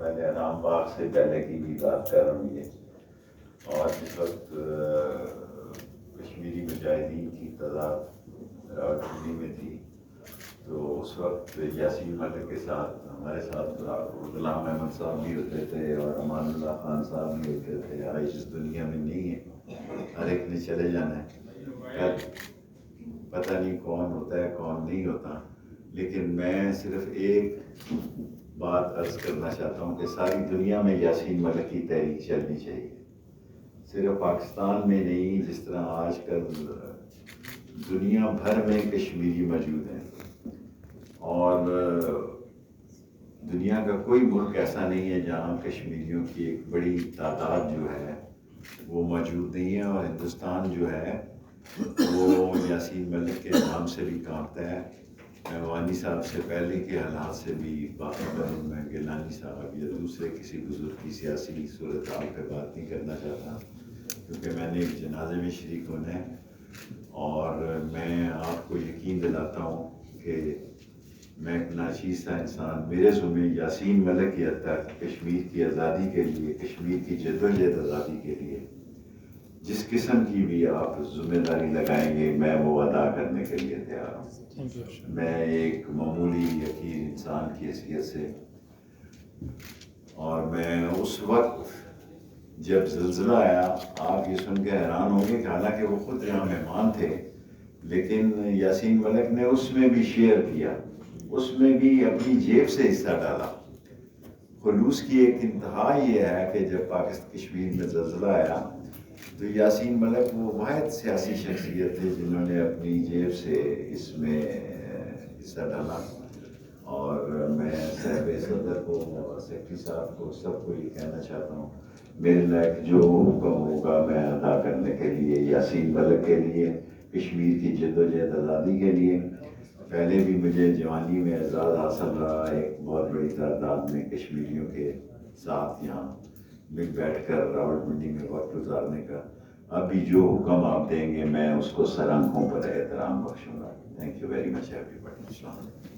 پہلے رام باغ سے پہلے کی بھی بات کر رہا ہوں یہ، اور جس وقت کشمیری مجاہدین کی تعداد راولپنڈی میں تھی، تو اس وقت یاسین ملک کے ساتھ ہمارے ساتھ غلام احمد صاحب بھی ہوتے تھے اور امان اللہ خان صاحب بھی ہوتے تھے. آج اس دنیا میں نہیں ہے، ہر ایک نے چلے جانا ہے، پتہ نہیں کون ہوتا ہے کون نہیں ہوتا. لیکن میں صرف ایک بات عرض کرنا چاہتا ہوں کہ ساری دنیا میں یاسین ملک کی تحریک چلنی چاہیے، صرف پاکستان میں نہیں. جس طرح آج کل دنیا بھر میں کشمیری موجود ہیں، اور دنیا کا کوئی ملک ایسا نہیں ہے جہاں کشمیریوں کی ایک بڑی تعداد جو ہے وہ موجود نہیں ہے. اور ہندوستان جو ہے وہ یاسین ملک کے نام سے بھی کانپتا ہے. میں وانی صاحب سے پہلے کے حالات سے بھی باخبر ہوں. میں گیلانی صاحب یا دوسرے کسی بزرگ کی سیاسی صورتحال پہ بات نہیں کرنا چاہتا، کیونکہ میں نے ایک جنازے میں شریک ہونا ہے. اور میں آپ کو یقین دلاتا ہوں کہ میں ایک ناچیز سا انسان، میرے ذمہ یاسین ملک کی حد تک کشمیر کی آزادی کے لیے، کشمیر کی جدوجہد آزادی کے لیے جس قسم کی بھی آپ ذمہ داری لگائیں گے، میں وہ ادا کرنے کے لیے تیار ہوں. میں ایک معمولی یقین انسان کی حیثیت سے، اور میں اس وقت جب زلزلہ آیا، آپ یہ سن کے حیران ہوں گے کہ حالانکہ وہ خود یہاں مہمان تھے، لیکن یاسین ملک نے اس میں بھی شیئر کیا، اس میں بھی اپنی جیب سے حصہ ڈالا. خلوص کی ایک انتہا یہ ہے کہ جب پاکستان کشمیر میں زلزلہ آیا تو یاسین ملک وہ واحد سیاسی شخصیت تھے جنہوں نے اپنی جیب سے اس میں حصہ ڈالا. اور میں صاحب صدر کو، سیکرٹری صاحب کو، سب کو یہ کہنا چاہتا ہوں، میرے لائق جو حکم ہوگا میں ادا کرنے کے لیے، یاسین ملک کے لیے، کشمیر کی جدوجہد آزادی کے لیے. پہلے بھی مجھے جوانی میں اعزاز حاصل رہا ایک بہت بڑی تعداد میں کشمیریوں کے ساتھ یہاں مل بیٹھ کر راولپنڈی میں وقت گزارنے کا. ابھی جو حکم آپ دیں گے میں اس کو سر آنکھوں پر احترام بخشوں گا. تھینک یو ویری مچ ایوری باڈی. السلام علیکم.